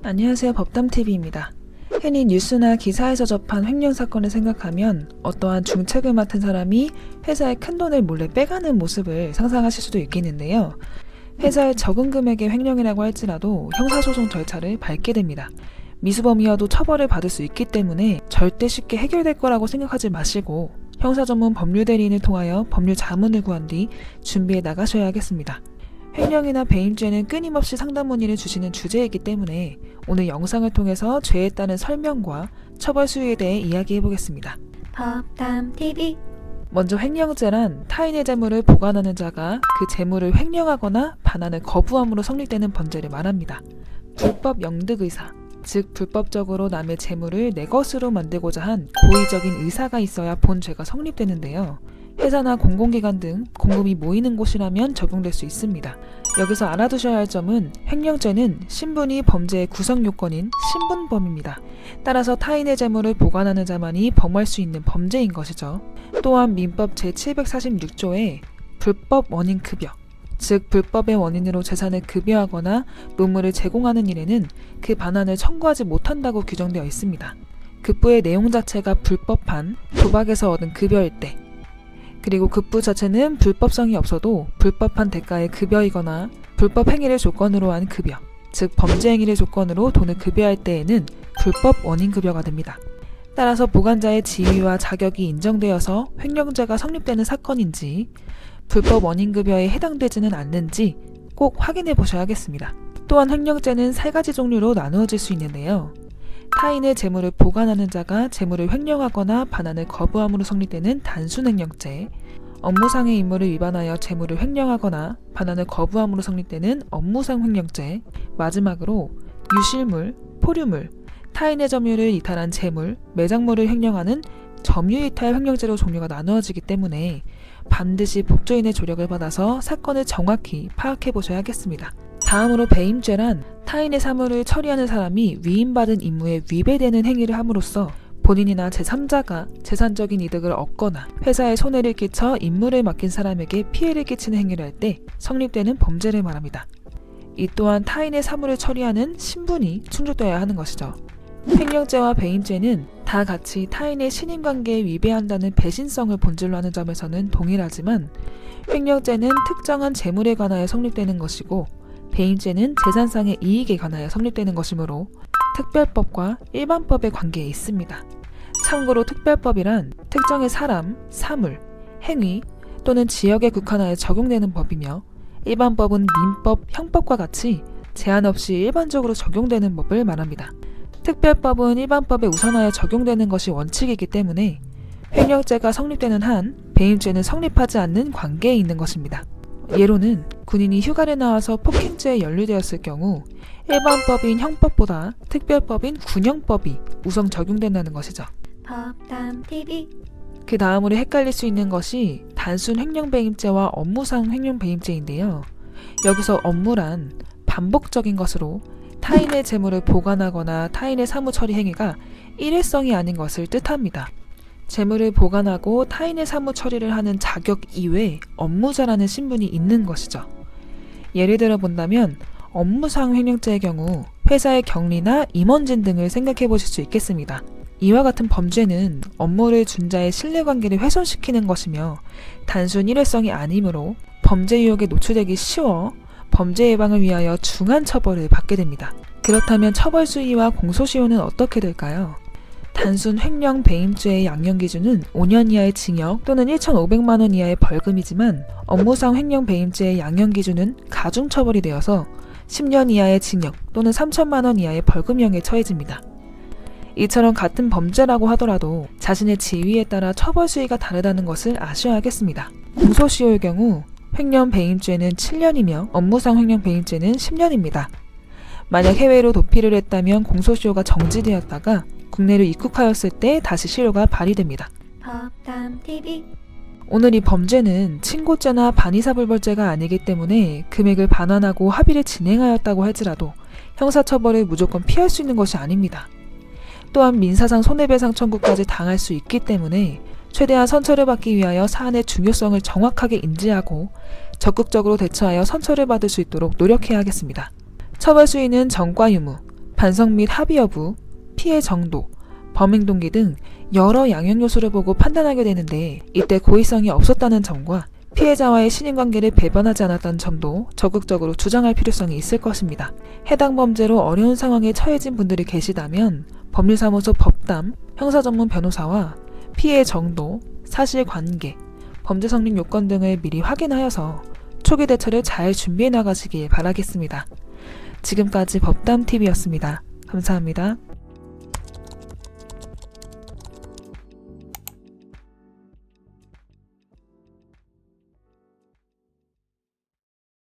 안녕하세요. 법담TV입니다. 흔히 뉴스나 기사에서 접한 횡령 사건을 생각하면 어떠한 중책을 맡은 사람이 회사의 큰돈을 몰래 빼가는 모습을 상상하실 수도 있겠는데요. 회사의 적은 금액의 횡령이라고 할지라도 형사소송 절차를 밟게 됩니다. 미수범이어도 처벌을 받을 수 있기 때문에 절대 쉽게 해결될 거라고 생각하지 마시고 형사전문 법률대리인을 통하여 법률 자문을 구한 뒤 준비해 나가셔야 하겠습니다. 횡령이나 배임죄는 끊임없이 상담 문의를 주시는 주제이기 때문에 오늘 영상을 통해서 죄에 따른 설명과 처벌 수위에 대해 이야기해보겠습니다. 법담TV. 먼저 횡령죄란 타인의 재물을 보관하는 자가 그 재물을 횡령하거나 반환을 거부함으로 성립되는 범죄를 말합니다. 불법 영득의사, 즉 불법적으로 남의 재물을 내 것으로 만들고자 한 고의적인 의사가 있어야 본 죄가 성립되는데요. 회사나 공공기관 등 공금이 모이는 곳이라면 적용될 수 있습니다. 여기서 알아두셔야 할 점은 횡령죄는 신분이 범죄의 구성 요건인 신분범입니다. 따라서 타인의 재물을 보관하는 자만이 범할 수 있는 범죄인 것이죠. 또한 민법 제746조에 불법 원인 급여, 즉 불법의 원인으로 재산을 급여하거나 노무를 제공하는 일에는 그 반환을 청구하지 못한다고 규정되어 있습니다. 급부의 내용 자체가 불법한 도박에서 얻은 급여일 때, 그리고 급부 자체는 불법성이 없어도 불법한 대가의 급여이거나 불법 행위를 조건으로 한 급여, 즉 범죄 행위를 조건으로 돈을 급여할 때에는 불법 원인 급여가 됩니다. 따라서 보관자의 지위와 자격이 인정되어서 횡령죄가 성립되는 사건인지 불법 원인 급여에 해당되지는 않는지 꼭 확인해 보셔야겠습니다. 또한 횡령죄는 세 가지 종류로 나누어질 수 있는데요. 타인의 재물을 보관하는 자가 재물을 횡령하거나 반환을 거부함으로 성립되는 단순횡령죄, 업무상의 임무를 위반하여 재물을 횡령하거나 반환을 거부함으로 성립되는 업무상 횡령죄, 마지막으로 유실물, 포류물, 타인의 점유를 이탈한 재물, 매장물을 횡령하는 점유이탈 횡령죄로 종류가 나누어지기 때문에 반드시 법조인의 조력을 받아서 사건을 정확히 파악해 보셔야겠습니다. 다음으로 배임죄란 타인의 사물을 처리하는 사람이 위임받은 임무에 위배되는 행위를 함으로써 본인이나 제3자가 재산적인 이득을 얻거나 회사에 손해를 끼쳐 임무를 맡긴 사람에게 피해를 끼치는 행위를 할 때 성립되는 범죄를 말합니다. 이 또한 타인의 사물을 처리하는 신분이 충족되어야 하는 것이죠. 횡령죄와 배임죄는 다 같이 타인의 신임관계에 위배한다는 배신성을 본질로 하는 점에서는 동일하지만 횡령죄는 특정한 재물에 관하여 성립되는 것이고 배임죄는 재산상의 이익에 관하여 성립되는 것이므로 특별법과 일반법의 관계에 있습니다. 참고로 특별법이란 특정의 사람, 사물, 행위 또는 지역에 국한하여 적용되는 법이며 일반법은 민법, 형법과 같이 제한 없이 일반적으로 적용되는 법을 말합니다. 특별법은 일반법에 우선하여 적용되는 것이 원칙이기 때문에 횡령죄가 성립되는 한 배임죄는 성립하지 않는 관계에 있는 것입니다. 예로는 군인이 휴가를 나와서 폭행죄에 연루되었을 경우 일반법인 형법보다 특별법인 군형법이 우선 적용된다는 것이죠. 법담TV. 그 다음으로 헷갈릴 수 있는 것이 단순 횡령배임죄와 업무상 횡령배임죄인데요. 여기서 업무란 반복적인 것으로 타인의 재물을 보관하거나 타인의 사무 처리 행위가 일회성이 아닌 것을 뜻합니다. 재물을 보관하고 타인의 사무 처리를 하는 자격 이외에 업무자라는 신분이 있는 것이죠. 예를 들어 본다면 업무상 횡령죄의 경우 회사의 격리나 임원진 등을 생각해 보실 수 있겠습니다. 이와 같은 범죄는 업무를 준 자의 신뢰관계를 훼손시키는 것이며 단순 일회성이 아니므로 범죄 유혹에 노출되기 쉬워 범죄 예방을 위하여 중한 처벌을 받게 됩니다. 그렇다면 처벌 수위와 공소시효는 어떻게 될까요? 단순 횡령 배임죄의 양형 기준은 5년 이하의 징역 또는 1,500만 원 이하의 벌금이지만 업무상 횡령 배임죄의 양형 기준은 가중 처벌이 되어서 10년 이하의 징역 또는 3천만 원 이하의 벌금형에 처해집니다. 이처럼 같은 범죄라고 하더라도 자신의 지위에 따라 처벌 수위가 다르다는 것을 아셔야겠습니다. 공소시효의 경우 횡령 배임죄는 7년이며 업무상 횡령 배임죄는 10년입니다. 만약 해외로 도피를 했다면 공소시효가 정지되었다가 국내로 입국하였을 때 다시 시효가 발휘됩니다. 법담TV. 오늘 이 범죄는 친고죄나 반의사불벌죄가 아니기 때문에 금액을 반환하고 합의를 진행하였다고 할지라도 형사처벌을 무조건 피할 수 있는 것이 아닙니다. 또한 민사상 손해배상 청구까지 당할 수 있기 때문에 최대한 선처를 받기 위하여 사안의 중요성을 정확하게 인지하고 적극적으로 대처하여 선처를 받을 수 있도록 노력해야 하겠습니다. 처벌 수위는 전과 유무, 반성 및 합의 여부, 피해 정도, 범행 동기 등 여러 양형 요소를 보고 판단하게 되는데 이때 고의성이 없었다는 점과 피해자와의 신인관계를 배반하지 않았다는 점도 적극적으로 주장할 필요성이 있을 것입니다. 해당 범죄로 어려운 상황에 처해진 분들이 계시다면 법률사무소 법담, 형사전문 변호사와 피해 정도, 사실관계, 범죄 성립 요건 등을 미리 확인하여서 초기 대처를 잘 준비해 나가시길 바라겠습니다. 지금까지 법담TV였습니다. 감사합니다.